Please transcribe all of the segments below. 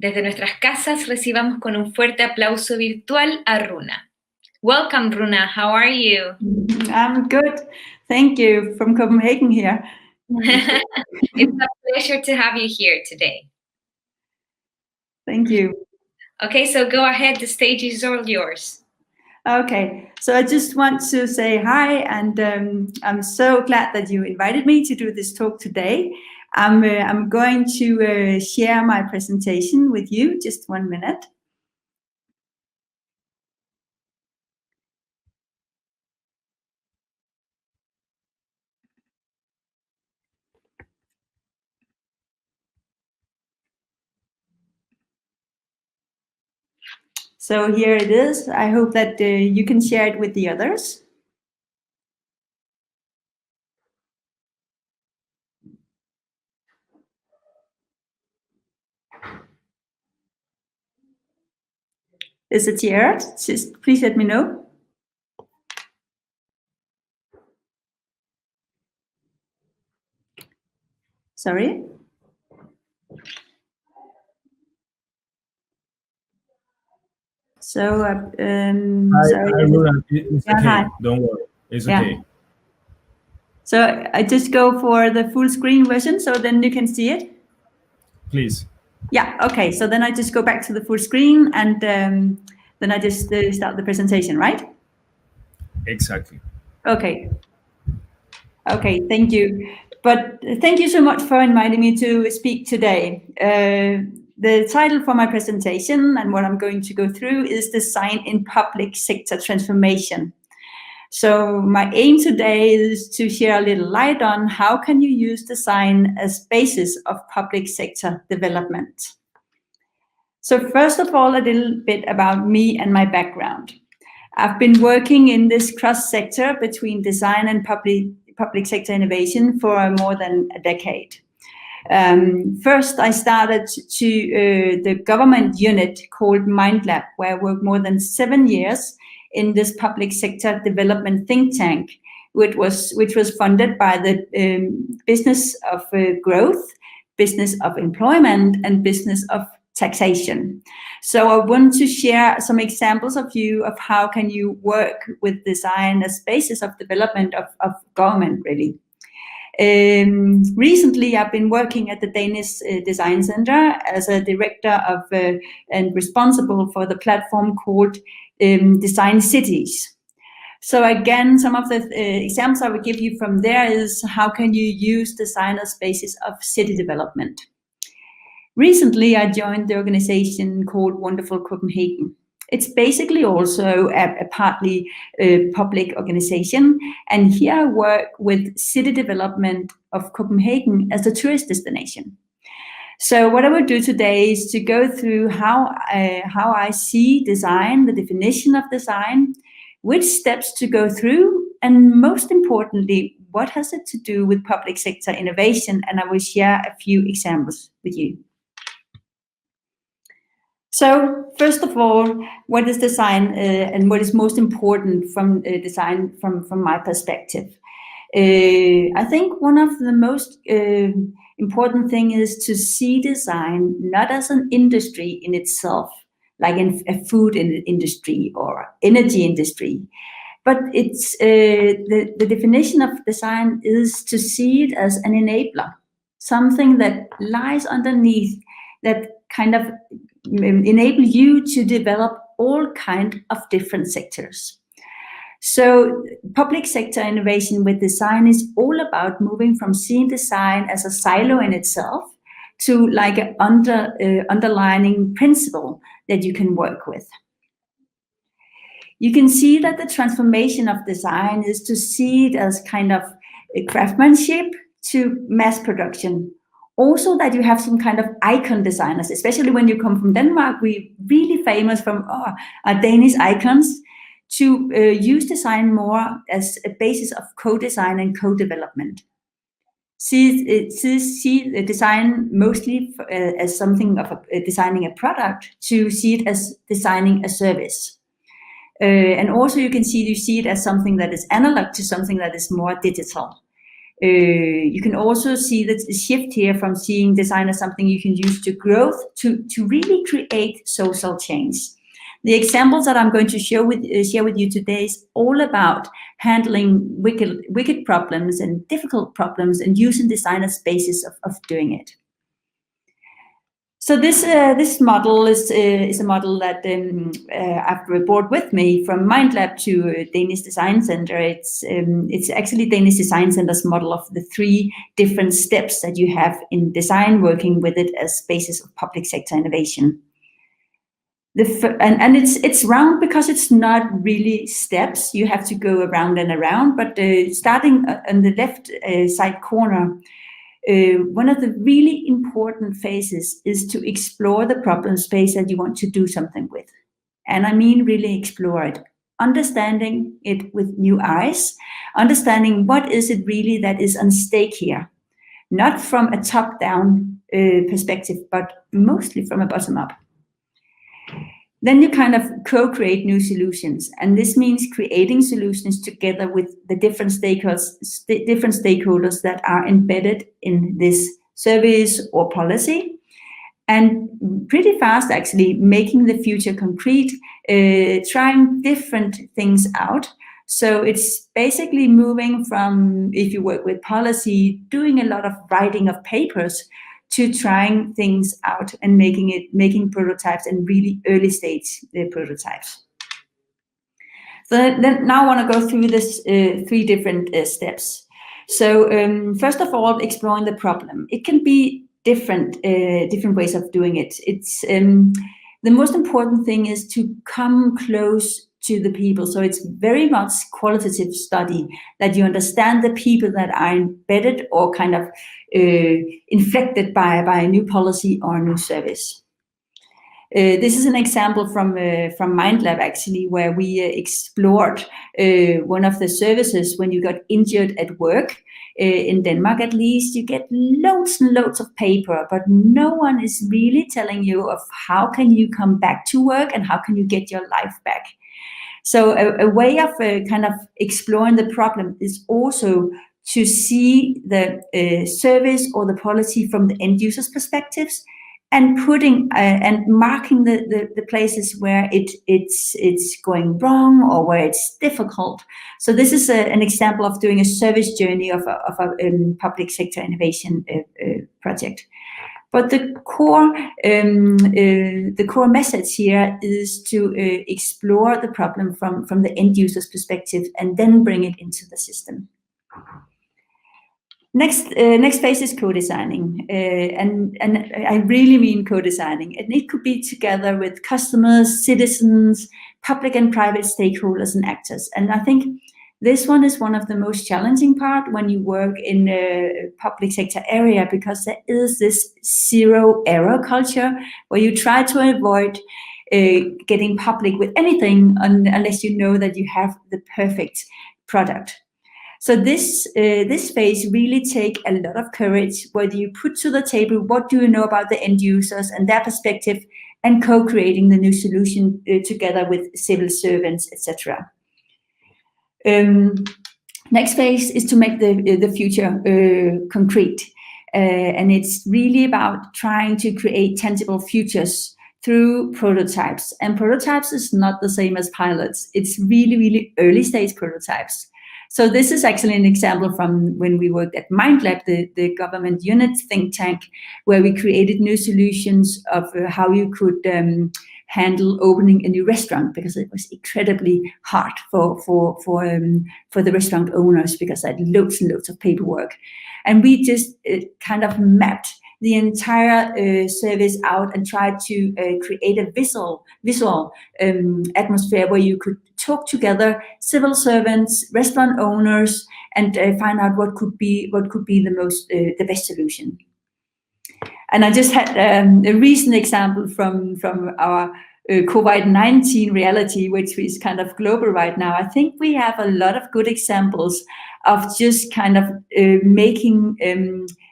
Desde nuestras casas recibamos con un fuerte aplauso virtual a Runa. Welcome, Runa. How are you? I'm good. Thank you. From Copenhagen here. It's a pleasure to have you here today. Thank you. Okay, so go ahead. The stage is all yours. Okay, so I just want to say hi, and I'm so glad that you invited me to do this talk today. I'm going to share my presentation with you. Just 1 minute. So here it is. I hope that you can share it with the others. Is it shared? Just please let me know. Sorry. So, sorry. It's okay. Hi. Don't worry. It's okay. So I just go for the full screen version, so then you can see it. Please. Yeah. Okay. So then I just go back to the full screen, and then I just start the presentation, right? Exactly. Okay. Okay. Thank you. But thank you so much for inviting me to speak today. The title for my presentation and what I'm going to go through is Design in Public Sector Transformation. So my aim today is to share a little light on how can you use design as basis of public sector development. So first of all, a little bit about me and my background. I've been working in this cross-sector between design and public sector innovation for more than a decade. First, I started to the government unit called MindLab, where I worked more than 7 years in this public sector development think tank, which was funded by the business of growth, business of employment, and business of taxation. So I want to share some examples of how can you work with design as basis of development of government, really. Recently, I've been working at the Danish Design Center as a director of and responsible for the platform called Design Cities. So again, some of the examples I will give you from there is how can you use design as basis of city development. Recently, I joined the organization called Wonderful Copenhagen. It's basically also a partly public organization, and here I work with city development of Copenhagen as a tourist destination. So what I will do today is to go through how I see design, the definition of design, which steps to go through, and most importantly, what has it to do with public sector innovation, and I will share a few examples with you. So first of all, what is design and what is most important from design from my perspective? I think one of the most important thing is to see design not as an industry in itself, like in a food industry or energy industry, but it's the definition of design is to see it as an enabler, something that lies underneath that kind of enable you to develop all kind of different sectors. So public sector innovation with design is all about moving from seeing design as a silo in itself to like an underlining principle that you can work with. You can see that the transformation of design is to see it as kind of a craftsmanship to mass production. Also that you have some kind of icon designers, especially when you come from Denmark, we're really famous from our Danish icons, to use design more as a basis of co-design and co-development. See design mostly as something of designing a product, to see it as designing a service. And also you see it as something that is analog to something that is more digital. You can also see the shift here from seeing design as something you can use to growth to really create social change. The examples that I'm going to share with you today is all about handling wicked problems and difficult problems and using design as basis of doing it. So this model is a model that I've brought with me from MindLab to Danish Design Center. It's actually Danish Design Center's model of the 3 different steps that you have in design, working with it as basis of public sector innovation. And it's round because it's not really steps. You have to go around and around, but starting on the left side corner, one of the really important phases is to explore the problem space that you want to do something with. And I mean really explore it, understanding it with new eyes, understanding what is it really that is on stake here, not from a top-down perspective, but mostly from a bottom-up. Then you kind of co-create new solutions. And this means creating solutions together with the different stakeholders that are embedded in this service or policy. And pretty fast, actually, making the future concrete, trying different things out. So it's basically moving from, if you work with policy, doing a lot of writing of papers, to trying things out and making prototypes and really early stage prototypes. So then now I want to go through this 3 different steps. So first of all, exploring the problem. It can be different ways of doing it. It's the most important thing is to come close to the people. So it's very much qualitative study, that you understand the people that are embedded or kind of inflected by a new policy or a new service. This is an example from MindLab, actually, where we explored one of the services when you got injured at work. In Denmark, at least, you get loads and loads of paper, but no one is really telling you of how can you come back to work and how can you get your life back. So a way of kind of exploring the problem is also to see the service or the policy from the end user's perspectives, and putting and marking the places where it's going wrong or where it's difficult. So this is an example of doing a service journey of a public sector innovation project. But the core message here is to explore the problem from the end user's perspective and then bring it into the system. Next phase is co-designing, and I really mean co-designing. And it could be together with customers, citizens, public and private stakeholders and actors. And I think this one is one of the most challenging part when you work in a public sector area, because there is this zero error culture where you try to avoid getting public with anything unless you know that you have the perfect product. So this phase really take a lot of courage, where you put to the table what do you know about the end users and their perspective, and co-creating the new solution together with civil servants, etc. Next phase is to make the future concrete, and it's really about trying to create tangible futures through prototypes. And prototypes is not the same as pilots. It's really, really early stage prototypes. So this is actually an example from when we worked at MindLab, the government unit think tank, where we created new solutions of how you could handle opening a new restaurant, because it was incredibly hard for the restaurant owners, because they had loads and loads of paperwork. And we just kind of mapped the entire service out and tried to create a visual atmosphere where you could talk together, civil servants, restaurant owners, and find out what could be the best solution. And I just had a recent example from our COVID-19 reality, which is kind of global right now. I think we have a lot of good examples of just kind of making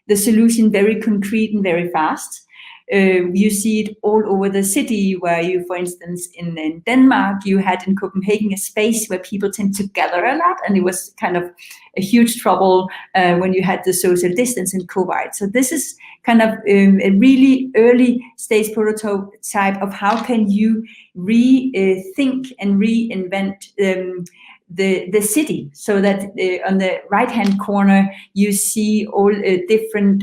the solution very concrete and very fast. You see it all over the city, where you, for instance, in Denmark, you had in Copenhagen a space where people tend to gather a lot, and it was kind of a huge trouble when you had the social distance in COVID. So this is kind of a really early stage prototype of how can you rethink and reinvent the city, so that on the right hand corner you see all different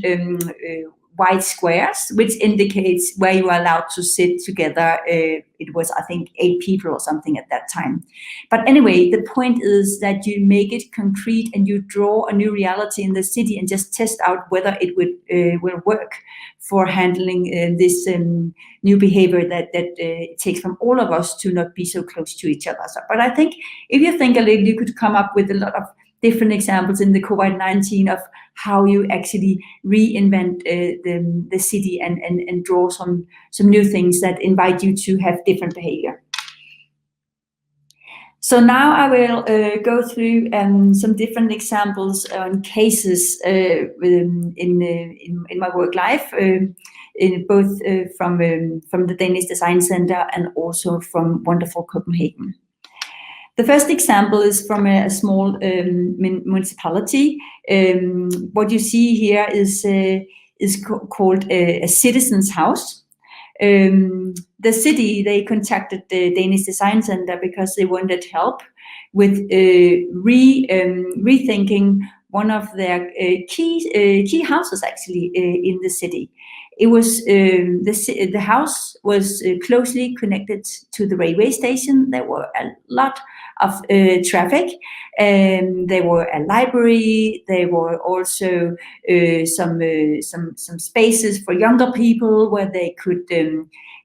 white squares, which indicates where you are allowed to sit together. It was, I think, 8 people or something at that time. But anyway, the point is that you make it concrete and you draw a new reality in the city and just test out whether it will work for handling this new behavior that it takes from all of us to not be so close to each other. So, but I think if you think a little, you could come up with a lot of different examples in the COVID-19 of how you actually reinvent the city and draw some new things that invite you to have different behavior. So now I will go through some different examples and cases in my work life, in both from the Danish Design Center and also from wonderful Copenhagen. The first example is from a small municipality. What you see here is called a citizen's house. The city, they contacted the Danish Design Center because they wanted help with rethinking one of their key houses actually in the city. It was the house was closely connected to the railway station. There were a lot of traffic, and there were a library. There were also some spaces for younger people where they could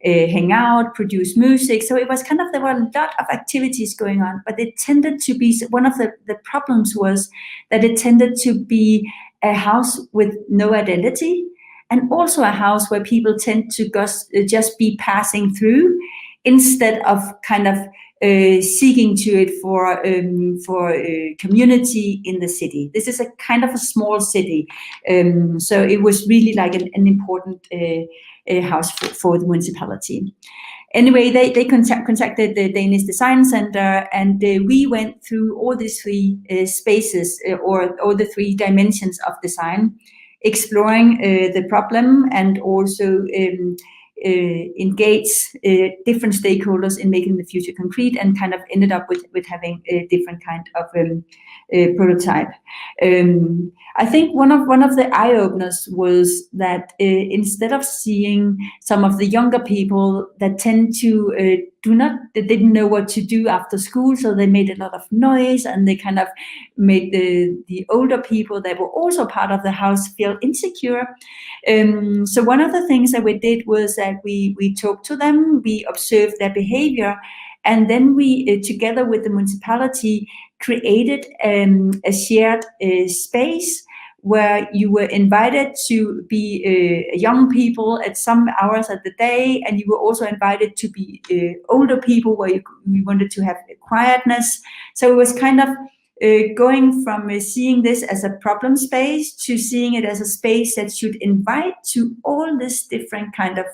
hang out, produce music. So it was kind of, there were a lot of activities going on, but it tended to be, one of the problems was that it tended to be a house with no identity, and also a house where people tend to just be passing through instead of kind of seeking to it for community in the city. This is a kind of a small city, so it was really like an important house for the municipality. Anyway, they contacted the Danish Design Center, and we went through all these 3 spaces or all the 3 dimensions of design, exploring the problem and also engage different stakeholders in making the future concrete, and kind of ended up with having a different kind of prototype. I think one of the eye openers was that instead of seeing some of the younger people that tend to they didn't know what to do after school, so they made a lot of noise, and they kind of made the older people that were also part of the house feel insecure. So one of the things that we did was that we talked to them, we observed their behavior, and then we, together with the municipality, created a shared space where you were invited to be young people at some hours of the day, and you were also invited to be older people where we wanted to have quietness. So it was kind of going from seeing this as a problem space to seeing it as a space that should invite to all this different kind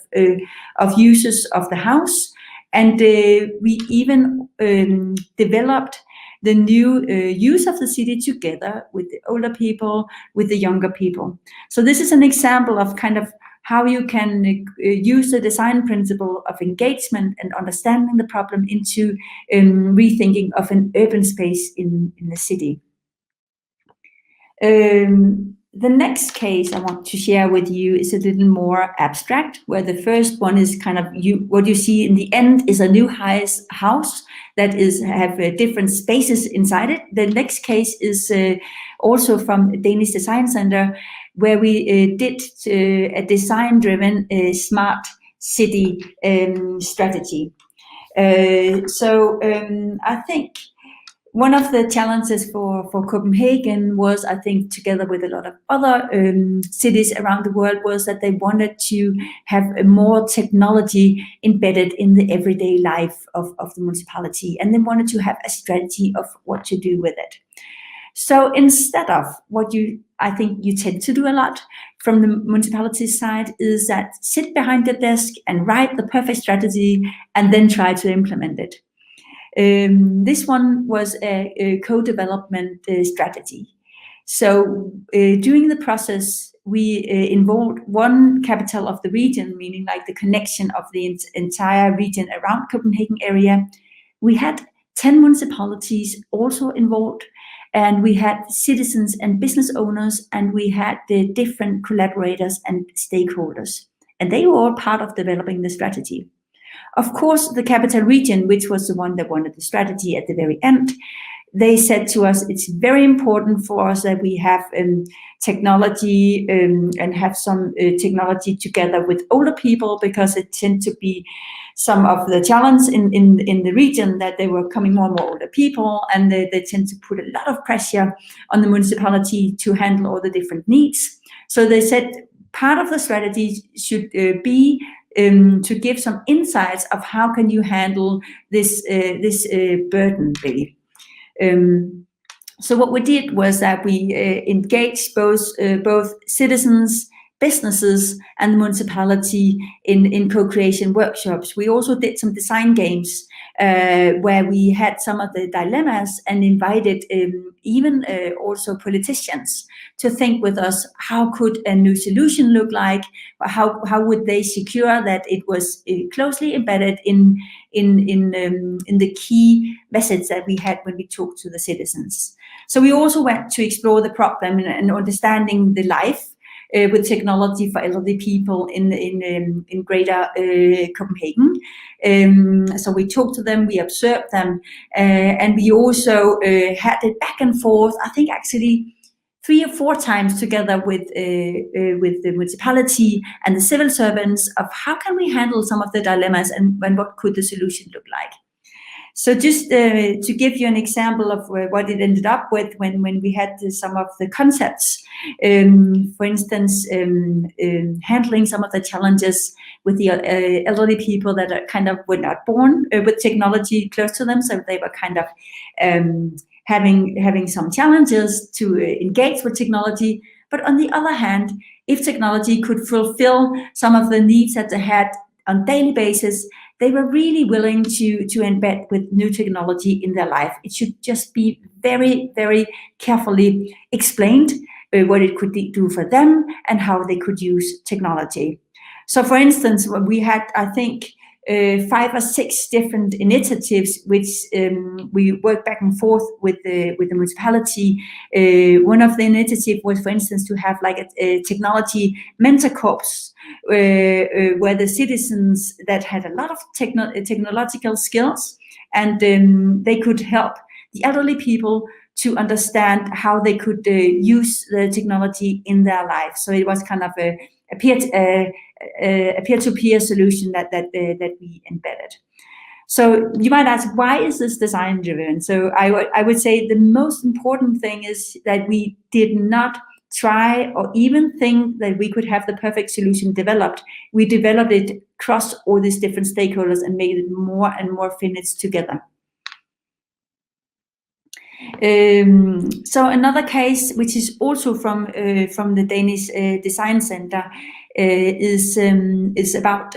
of users of the house. And we even developed the new use of the city together with the older people, with the younger people. So this is an example of kind of how you can use the design principle of engagement and understanding the problem into rethinking of an urban space in the city. The next case I want to share with you is a little more abstract, where the first one is kind of what you see in the end is a new house that have different spaces inside it. The next case is also from Danish Design Center, where we did a design-driven smart city strategy. So I think one of the challenges for Copenhagen was, I think, together with a lot of other cities around the world, was that they wanted to have more technology embedded in the everyday life of the municipality, and they wanted to have a strategy of what to do with it. So instead of what I think you tend to do a lot from the municipality side is that sit behind the desk and write the perfect strategy and then try to implement it. This one was a co-development strategy. So during the process, we involved one capital of the region, meaning like the connection of the entire region around Copenhagen area. We had 10 municipalities also involved, and we had citizens and business owners, and we had the different collaborators and stakeholders, and they were all part of developing the strategy. Of course, the capital region, which was the one that wanted the strategy at the very end, they said to us, it's very important for us that we have technology and have some technology together with older people, because it tends to be some of the challenge in the region that they were coming more and more older people, and they tend to put a lot of pressure on the municipality to handle all the different needs. So they said part of the strategy should be to give some insights of how can you handle this burden, really. So what we did was that we engaged both citizens, businesses, and the municipality in co-creation workshops. We also did some design games where we had some of the dilemmas and invited even also politicians to think with us, how could a new solution look like? How would they secure that it was closely embedded in the key message that we had when we talked to the citizens? So we also went to explore the problem and understanding the life with technology for elderly people in greater Copenhagen. So we talked to them, we observed them, and we also had it back and forth, I think actually 3 or 4 times together with the municipality and the civil servants of how can we handle some of the dilemmas and what could the solution look like. So just to give you an example of what it ended up with when we had some of the concepts, for instance, handling some of the challenges with the elderly people that are kind of were not born with technology close to them, so they were kind of having some challenges to engage with technology. But on the other hand, if technology could fulfill some of the needs that they had on daily basis, they were really willing to embed with new technology in their life. It should just be very, very carefully explained what it could do for them and how they could use technology. So for instance, we had, I think, 5 or 6 different initiatives which we worked back and forth with the municipality. One of the initiatives was, for instance, to have like a technology mentor corps, where the citizens that had a lot of technological skills, and they could help the elderly people to understand how they could use the technology in their life. So it was kind of a peer-to-peer solution that we embedded. So you might ask, why is this design driven? So I would say the most important thing is that we did not try or even think that we could have the perfect solution developed. We developed it across all these different stakeholders and made it more and more finished together. So another case, which is also from the Danish Design Center, is about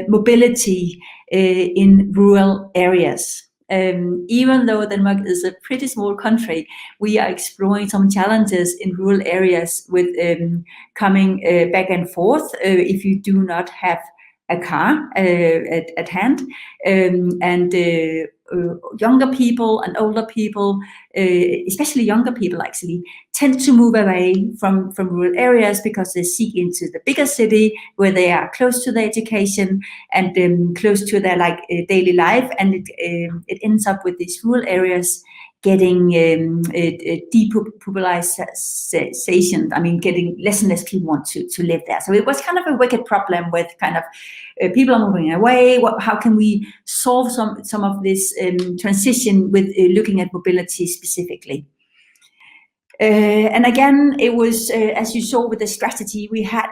mobility in rural areas. Even though Denmark is a pretty small country, we are exploring some challenges in rural areas with coming back and forth if you do not have a car at hand, and younger people and older people, especially younger people actually, tend to move away from rural areas because they seek into the bigger city where they are close to their education and close to their daily life, and it ends up with these rural areas getting depopulation. I mean, getting less and less people want to live there. So it was kind of a wicked problem with kind of people are moving away. How can we solve some of this transition with looking at mobility specifically? And again, it was, as you saw with the strategy, we had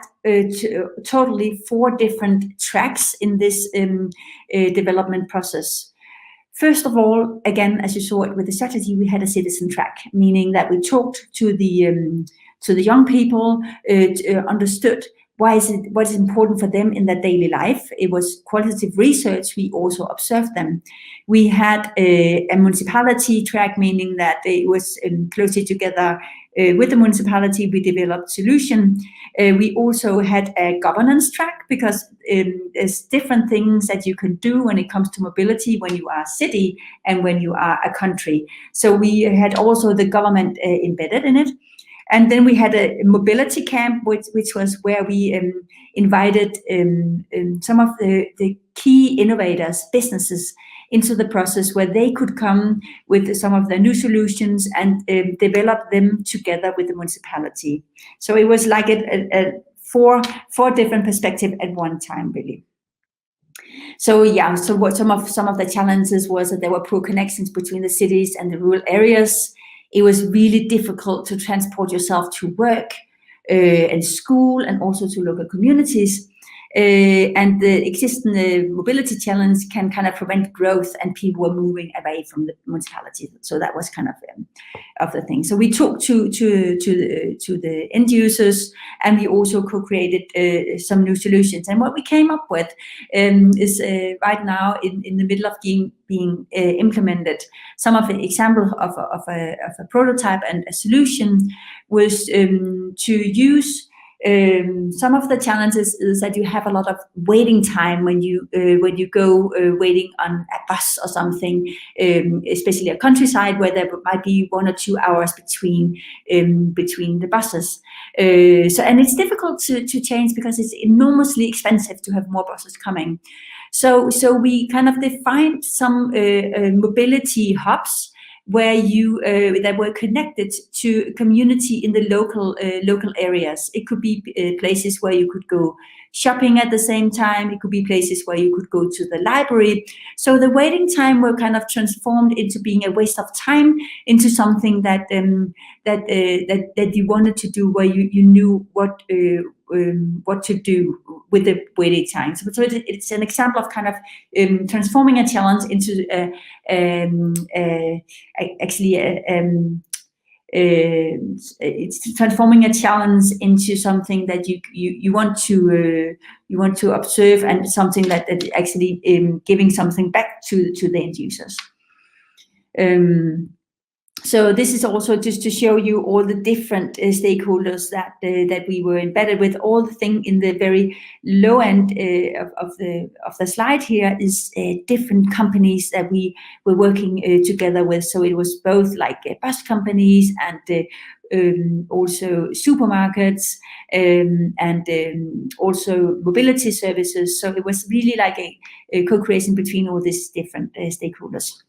totally 4 different tracks in this development process. First of all, again, as you saw it with the strategy, we had a citizen track, meaning that we talked to the young people, understood what is important for them in their daily life. It was qualitative research. We also observed them. We had a municipality track, meaning that it was closely together with the municipality. We developed solution. We also had a governance track, because there's different things that you can do when it comes to mobility when you are a city and when you are a country. So we had also the government embedded in it. And then we had a mobility camp, which was where we invited some of the key innovators, businesses, into the process, where they could come with some of their new solutions and develop them together with the municipality. So it was like a four different perspectives at one time, really. So yeah, so what some of the challenges was that there were poor connections between the cities and the rural areas. It was really difficult to transport yourself to work and school, and also to local communities. And the existing mobility challenge can kind of prevent growth, and people were moving away from the municipality. So that was kind of the thing. So we talked to the end users, and we also co-created some new solutions. And what we came up with is right now in the middle of being implemented. Some of the examples of a prototype and a solution was to use. Some of the challenges is that you have a lot of waiting time when you go waiting on a bus or something, especially a countryside where there might be 1 or 2 hours between the buses. And it's difficult to change, because it's enormously expensive to have more buses coming. So we kind of defined some mobility hubs where you that were connected to community in the local areas. It could be places where you could go shopping at the same time. It could be places where you could go to the library. So the waiting time were kind of transformed into being a waste of time, into something that you wanted to do, where you knew what to do with the waiting time. So it's an example of kind of transforming a challenge into it's transforming a challenge into something that you want to observe, and something that actually giving something back to the end users. So this is also just to show you all the different stakeholders that we were embedded with. All the thing in the very low end of the slide here is different companies that we were working together with. So it was both like bus companies and also supermarkets and also mobility services. So it was really like a co-creation between all these different stakeholders.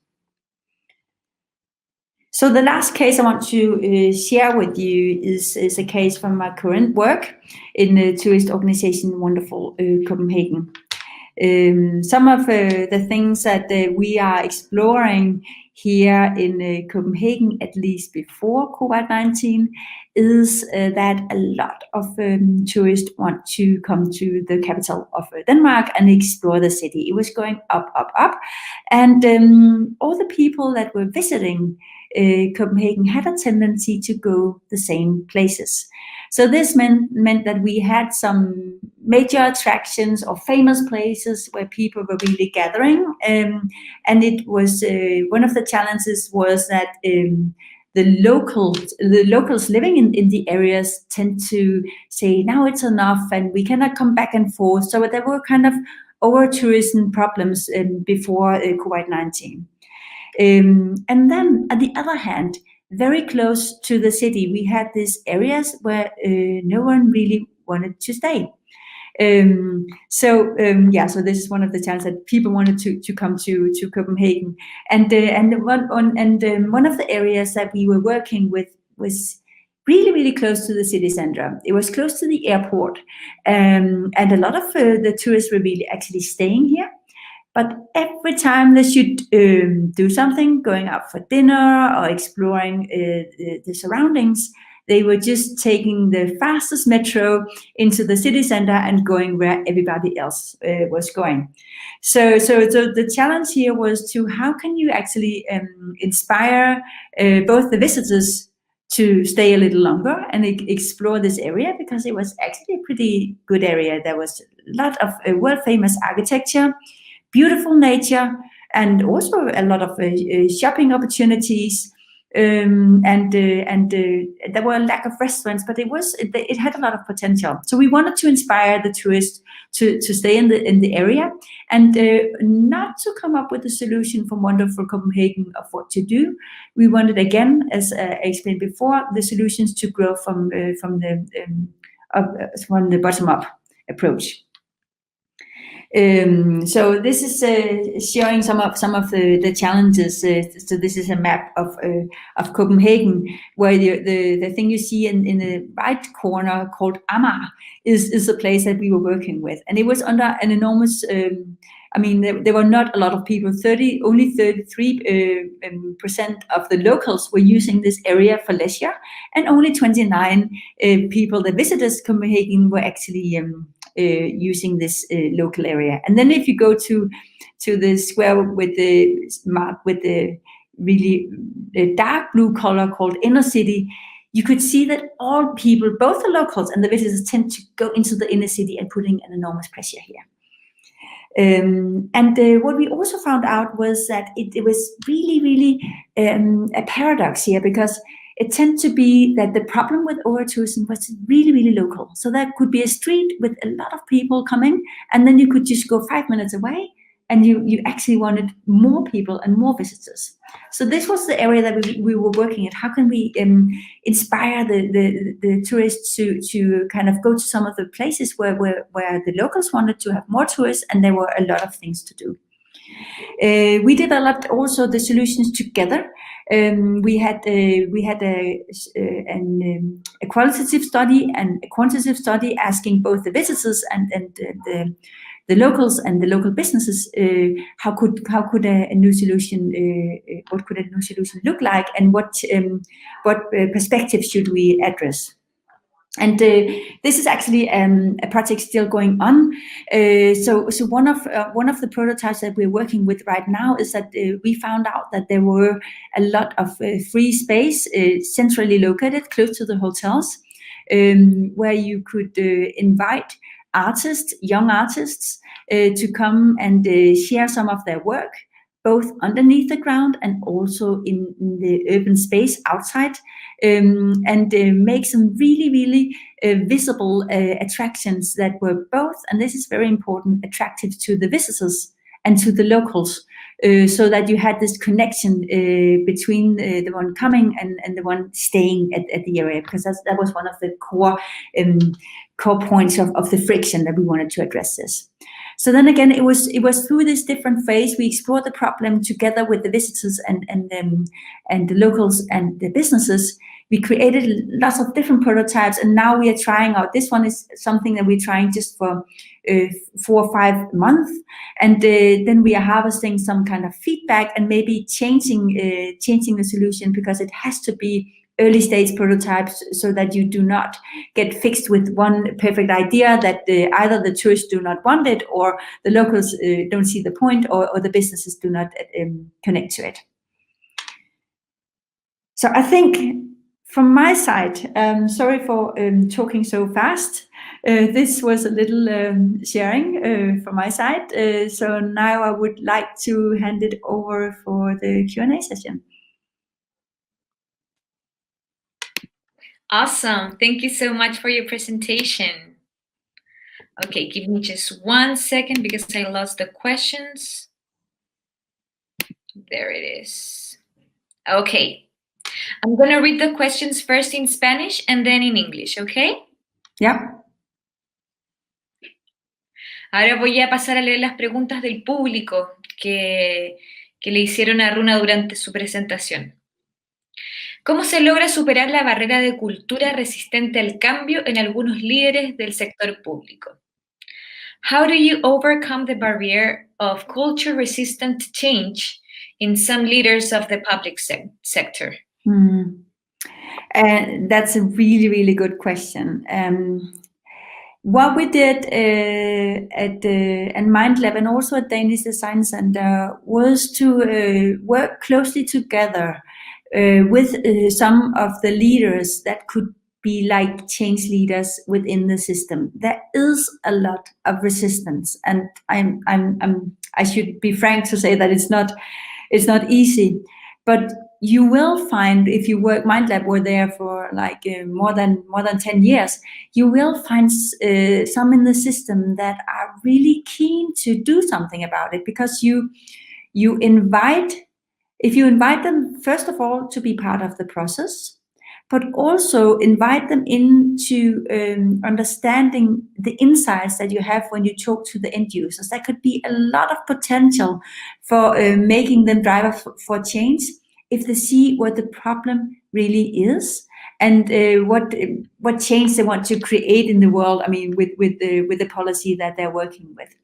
So the last case I want to share with you is a case from my current work in the tourist organization Wonderful Copenhagen. Some of the things that we are exploring here in Copenhagen, at least before COVID-19, is that a lot of tourists want to come to the capital of Denmark and explore the city. It was going up, and all the people that were visiting Copenhagen had a tendency to go the same places. So this meant that we had some major attractions or famous places where people were really gathering, and it was one of the challenges was that the locals living in the areas tend to say, now it's enough and we cannot come back and forth. So there were kind of over tourism problems before COVID-19. And then, on the other hand, very close to the city, we had these areas where no one really wanted to stay. So this is one of the challenges, that people wanted to come to Copenhagen, and one of the areas that we were working with was really close to the city center. It was close to the airport, and a lot of the tourists were really actually staying here. But every time they should do something, going out for dinner or exploring the surroundings, They were just taking the fastest metro into the city center and going where everybody else was going. So the challenge here was to how can you actually inspire both the visitors to stay a little longer and explore this area, because it was actually a pretty good area. There was a lot of world famous architecture, beautiful nature, and also a lot of shopping opportunities. And there were a lack of restaurants, but it had a lot of potential. So we wanted to inspire the tourists to stay in the area, and not to come up with a solution from wonderful Copenhagen of what to do. We wanted, again, as I explained before, the solutions to grow from the bottom up approach. So this is showing some of the challenges. So this is a map of Copenhagen, where the thing you see in the right corner called Amager is the place that we were working with, and it was under an enormous. There were not a lot of people. Only 33% of the locals were using this area for leisure, and only 29 people, the visitors Copenhagen, were actually using this local area. And then if you go to the square with the mark with the really dark blue color called inner city, you could see that all people, both the locals and the visitors, tend to go into the inner city and putting an enormous pressure here. What we also found out was that it was really a paradox here, because it tended to be that the problem with over-tourism was really local. So there could be a street with a lot of people coming, and then you could just go 5 minutes away, and you actually wanted more people and more visitors. So this was the area that we were working at. How can we inspire the tourists to kind of go to some of the places where the locals wanted to have more tourists, and there were a lot of things to do. We developed also the solutions together. We had a qualitative study and a quantitative study, asking both the visitors and the locals and the local businesses how could a new solution what could a new solution look like, and what perspectives should we address. And this is actually a project still going on. So one of the prototypes that we're working with right now is that we found out that there were a lot of free space centrally located close to the hotels, where you could invite artists, young artists, to come and share some of their work, both underneath the ground and also in the urban space outside, and make some really visible attractions that were both, and this is very important, attractive to the visitors and to the locals, so that you had this connection between the one coming and the one staying at the area, because that was one of the core points of the friction that we wanted to address this. So then again, it was through this different phase we explored the problem together with the visitors and the locals and the businesses. We created lots of different prototypes, and now we are trying out. This one is something that we're trying just for 4 or 5 months, and then we are harvesting some kind of feedback and maybe changing the solution, because it has to be early stage prototypes, so that you do not get fixed with one perfect idea that either the tourists do not want it, or the locals don't see the point, or the businesses do not connect to it. So I think from my side, sorry for talking so fast. This was a little sharing from my side. So now I would like to hand it over for the Q&A session. Awesome. Thank you so much for your presentation. Okay, give me just 1 second because I lost the questions. There it is. Okay. I'm going to read the questions first in Spanish and then in English, okay? Yeah. Ahora voy a pasar a leer las preguntas del público que le hicieron a Runa durante su presentación. ¿Cómo se logra superar la barrera de cultura resistente al cambio en algunos líderes del sector público? How do you overcome the barrier of culture resistant change in some leaders of the public sector? That's a really, really good question. What we did at MindLab and also at Danish Design Center was to work closely together with some of the leaders that could be like change leaders within the system. There is a lot of resistance, and I should be frank to say that it's not easy, but you will find, if you work, MindLab were there for like more than 10 years, you will find some in the system that are really keen to do something about it, because you invite, if you invite them, first of all, to be part of the process, but also invite them into understanding the insights that you have when you talk to the end users. There could be a lot of potential for making them driver for change if they see what the problem really is, and what change they want to create in the world. I mean, with the policy that they're working with.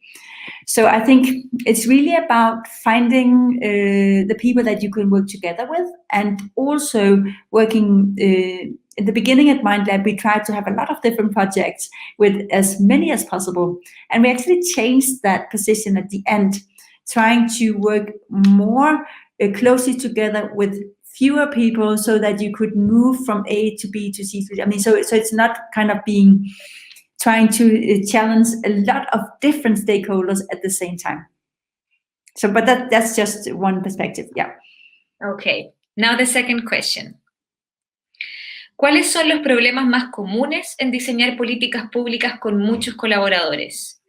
So I think it's really about finding the people that you can work together with, and also working. In the beginning at MindLab, we tried to have a lot of different projects with as many as possible, and we actually changed that position at the end, trying to work more closely together with fewer people, so that you could move from A to B to C. I mean, so it's not kind of trying to challenge a lot of different stakeholders at the same time. So, but that's just one perspective, yeah. Okay, now the second question. ¿Cuáles son los problemas más comunes en diseñar políticas públicas con muchos colaboradores?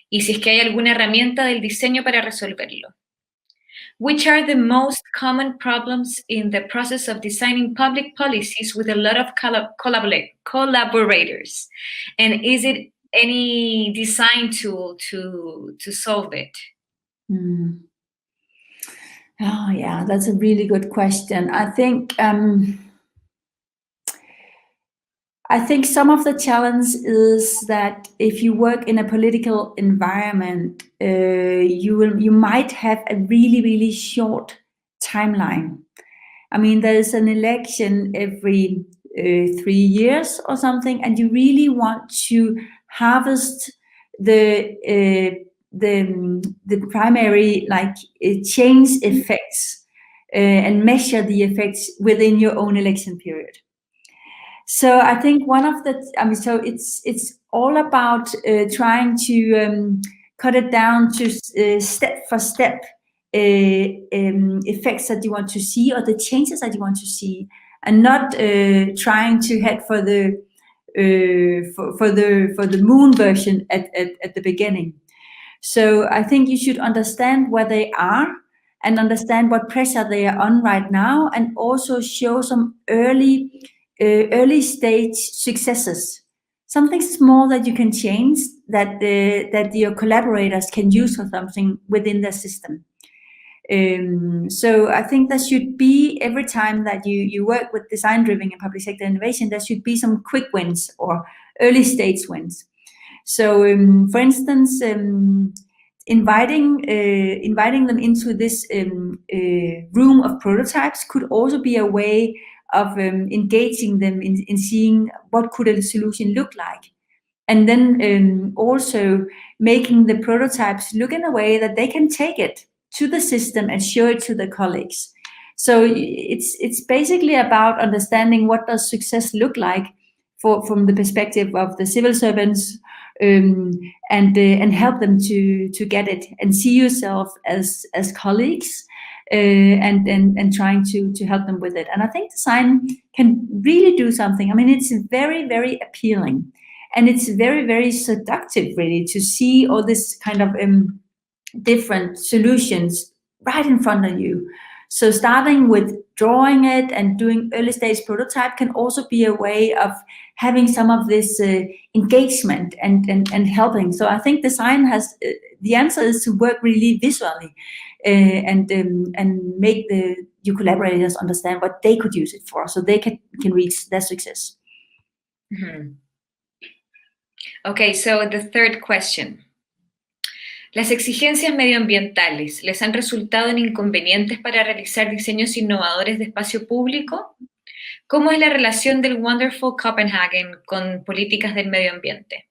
Y si es que hay alguna herramienta del diseño para resolverlo. Which are the most common problems in the process of designing public policies with a lot of collaborators? And is it any design tool to solve it? Oh, yeah, that's a really good question. I think some of the challenge is that if you work in a political environment, you might have a really, really short timeline. I mean, there's an election every 3 years or something, and you really want to harvest the primary change effects and measure the effects within your own election period. So I think so it's all about trying to cut it down to step for step effects that you want to see, or the changes that you want to see, and not trying to head for the moon version at the beginning. So I think you should understand where they are and understand what pressure they are on right now, and also show some early stage successes, something small that you can change, that your collaborators can use for something within the system. So I think there should be, every time that you work with design-driven and public sector innovation, there should be some quick wins or early stage wins. So, for instance, inviting them into this room of prototypes could also be a way of engaging them in seeing what could a solution look like, and then also making the prototypes look in a way that they can take it to the system and show it to the colleagues. So it's basically about understanding what does success look like from the perspective of the civil servants, and help them to get it and see yourself as colleagues, and trying to help them with it. And I think design can really do something. I mean, it's very, very appealing, and it's very, very seductive, really, to see all this kind of different solutions right in front of you. So starting with drawing it and doing early stage prototype can also be a way of having some of this engagement and helping. So I think design has the answer is to work really visually, and make your collaborators understand what they could use it for, so they can reach their success. Mm-hmm. Okay, so the third question. ¿Las exigencias medioambientales les han resultado en inconvenientes para realizar diseños innovadores de espacio público? ¿Cómo es la relación del Wonderful Copenhagen con políticas del medio ambiente?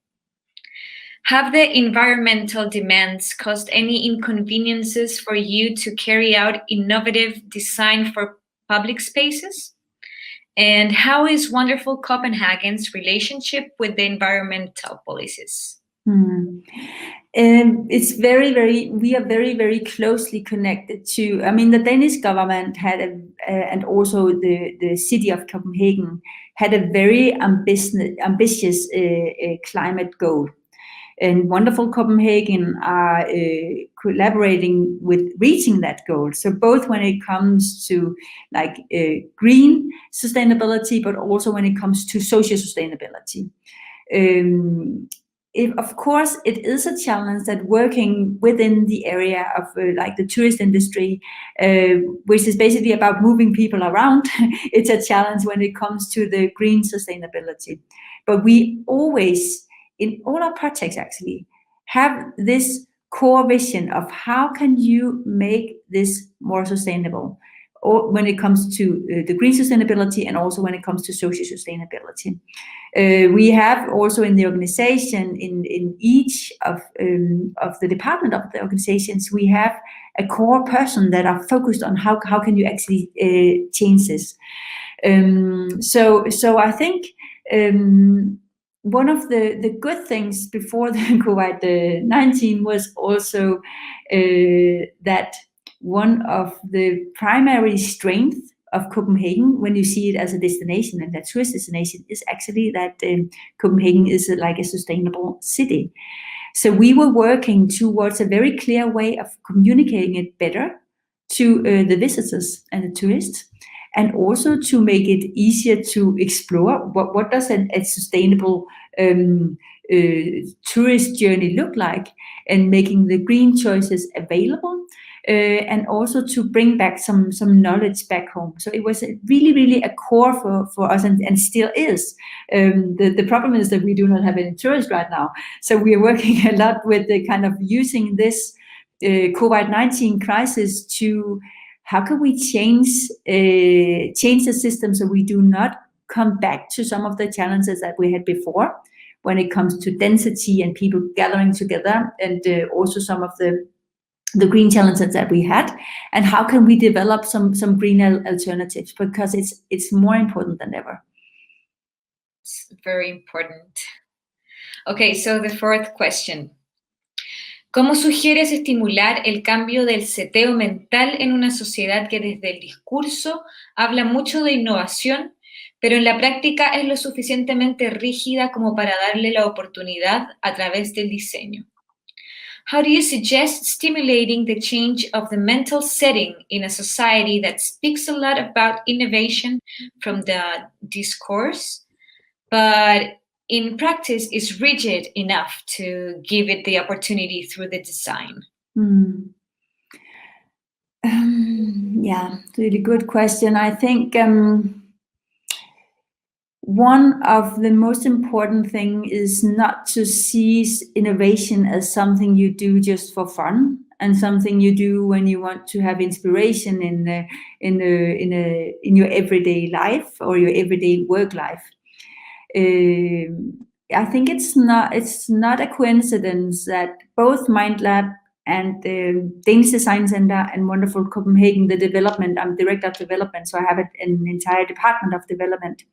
Have the environmental demands caused any inconveniences for you to carry out innovative design for public spaces? And how is Wonderful Copenhagen's relationship with the environmental policies? It's we are very, very closely connected to, I mean, the Danish government had and also the city of Copenhagen had a very ambitious climate goal. And Wonderful Copenhagen are collaborating with reaching that goal. So both when it comes to like green sustainability, but also when it comes to social sustainability. Of course, it is a challenge that working within the area of like the tourist industry, which is basically about moving people around, it's a challenge when it comes to the green sustainability. But we always, in all our projects actually, have this core vision of how can you make this more sustainable, or when it comes to the green sustainability and also when it comes to social sustainability. We have also in the organization, in each of the department of the organizations, we have a core person that are focused on how can you actually change this. So I think one of the good things before the COVID-19 was also that one of the primary strengths of Copenhagen, when you see it as a destination and a tourist destination, is actually that Copenhagen is like a sustainable city. So we were working towards a very clear way of communicating it better to the visitors and the tourists, and also to make it easier to explore what does a sustainable tourist journey look like, and making the green choices available. And also to bring back some knowledge back home. So it was really, really a core for us, and still is. The problem is that we do not have any tourists right now. So we are working a lot with the kind of using this COVID-19 crisis to how can we change the system so we do not come back to some of the challenges that we had before when it comes to density and people gathering together, and also some of the green challenges that we had, and how can we develop some green alternatives, because it's more important than ever. It's very important. Okay, so the fourth question. ¿Cómo sugieres estimular el cambio del seteo mental en una sociedad que desde el discurso habla mucho de innovación, pero en la práctica es lo suficientemente rígida como para darle la oportunidad a través del diseño? How do you suggest stimulating the change of the mental setting in a society that speaks a lot about innovation from the discourse, but in practice is rigid enough to give it the opportunity through the design? Yeah, really good question. I think one of the most important thing is not to see innovation as something you do just for fun and something you do when you want to have inspiration in your everyday life or your everyday work life. I think it's not a coincidence that both MindLab and the Danish Design Center and Wonderful Copenhagen, the development, I'm director of development, so I have an entire department of development.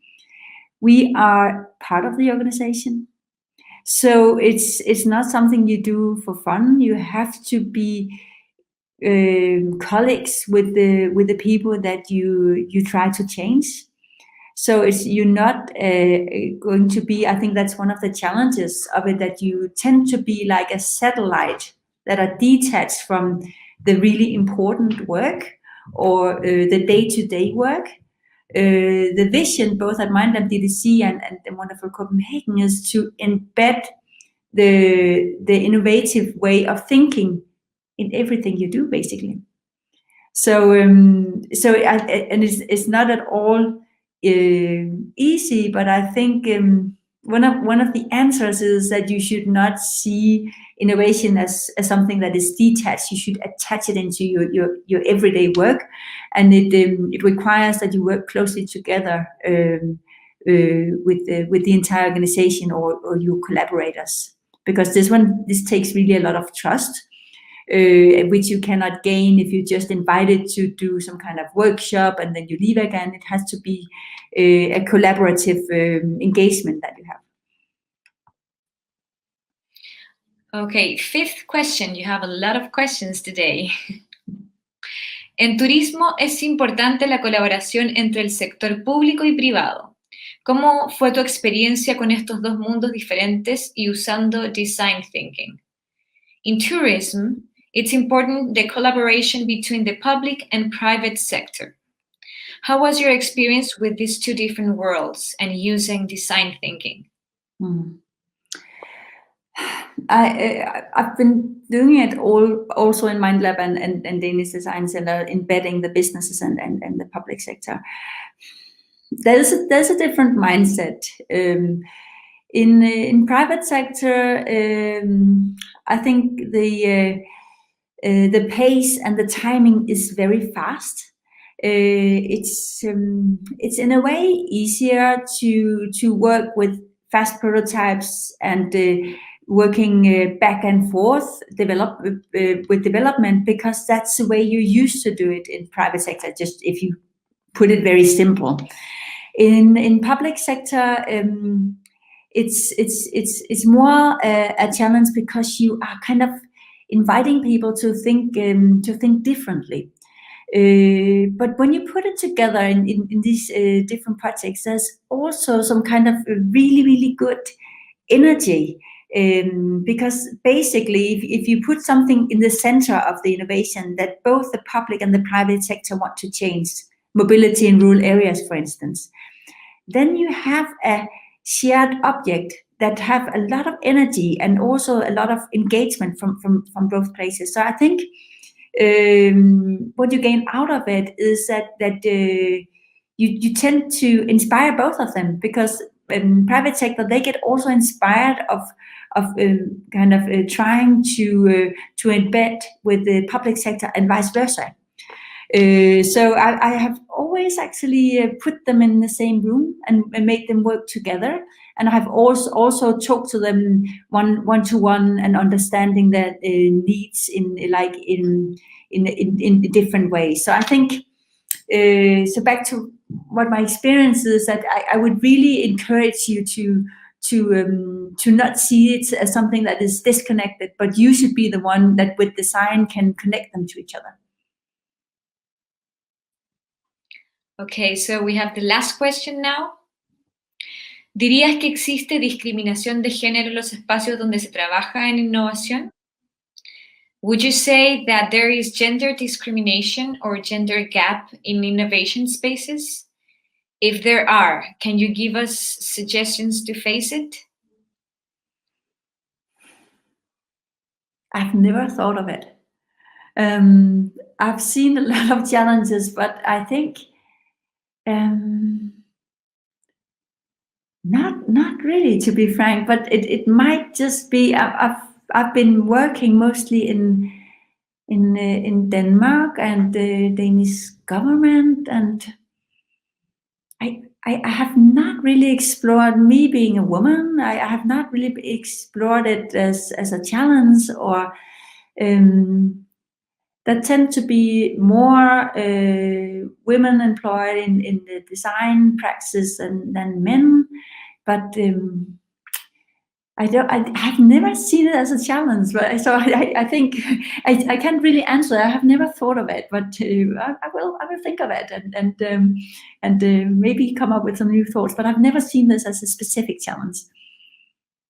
We are part of the organization. So it's not something you do for fun. You have to be colleagues with the people that you try to change. So you're not going to be, I think that's one of the challenges of it, that you tend to be like a satellite that are detached from the really important work or the day-to-day work. The vision, both at MindLab DDC and the Wonderful Copenhagen, is to embed the innovative way of thinking in everything you do, basically. So it's not at all easy, but I think one of the answers is that you should not see innovation as something that is detached. You should attach it into your everyday work, and it requires that you work closely together with the entire organization or your collaborators, because this takes really a lot of trust, which you cannot gain if you're just invited to do some kind of workshop and then you leave again. It has to be a collaborative engagement that you have. Okay, fifth question. You have a lot of questions today. En turismo es importante la colaboración entre el sector público y privado. ¿Cómo fue tu experiencia con estos dos mundos diferentes y usando design thinking? In tourism, it's important the collaboration between the public and private sector. How was your experience with these two different worlds and using design thinking? I've been doing it also in MindLab and Danish Design Center, embedding the businesses and the public sector. There's a different mindset. In private sector, I think the pace and the timing is very fast. It's in a way easier to work with fast prototypes and working back and forth with development, because that's the way you used to do it in private sector, just if you put it very simple. In public sector, it's more a challenge, because you are kind of inviting people to think differently. But when you put it together in these different projects, there's also some kind of really good energy, because basically if you put something in the center of the innovation that both the public and the private sector want to change, mobility in rural areas, for instance, then you have a shared object that have a lot of energy and also a lot of engagement from both places. So I think what you gain out of it is that you tend to inspire both of them, because in private sector they get also inspired of trying to embed with the public sector and vice versa. So I have always actually put them in the same room and made them work together. And I have also talked to them one-to-one and understanding their needs in different ways. So I think, so back to what my experience is, that I would really encourage you to not see it as something that is disconnected, but you should be the one that with design can connect them to each other. Okay, so we have the last question now. ¿Dirías que existe discriminación de género en los espacios donde se trabaja en innovación? Would you say that there is gender discrimination or gender gap in innovation spaces? If there are, can you give us suggestions to face it? I've never thought of it. I've seen a lot of challenges, but I think not really, to be frank. But it might just be I've been working mostly in Denmark and the Danish government, and I have not really explored me being a woman. I have not really explored it as a challenge, or there tend to be more women employed in the design practice than men. But I have never seen it as a challenge, but so I think I can't really answer. I have never thought of it, but I will think of it and maybe come up with some new thoughts. But I've never seen this as a specific challenge.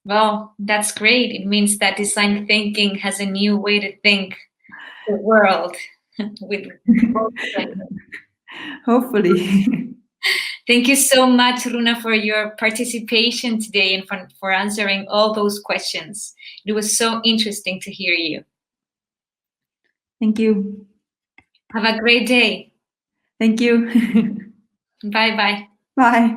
Well, that's great. It means that design thinking has a new way to think the world with hopefully. Thank you so much, Runa, for your participation today and for answering all those questions. It was so interesting to hear you. Thank you. Have a great day. Thank you. Bye-bye. Bye.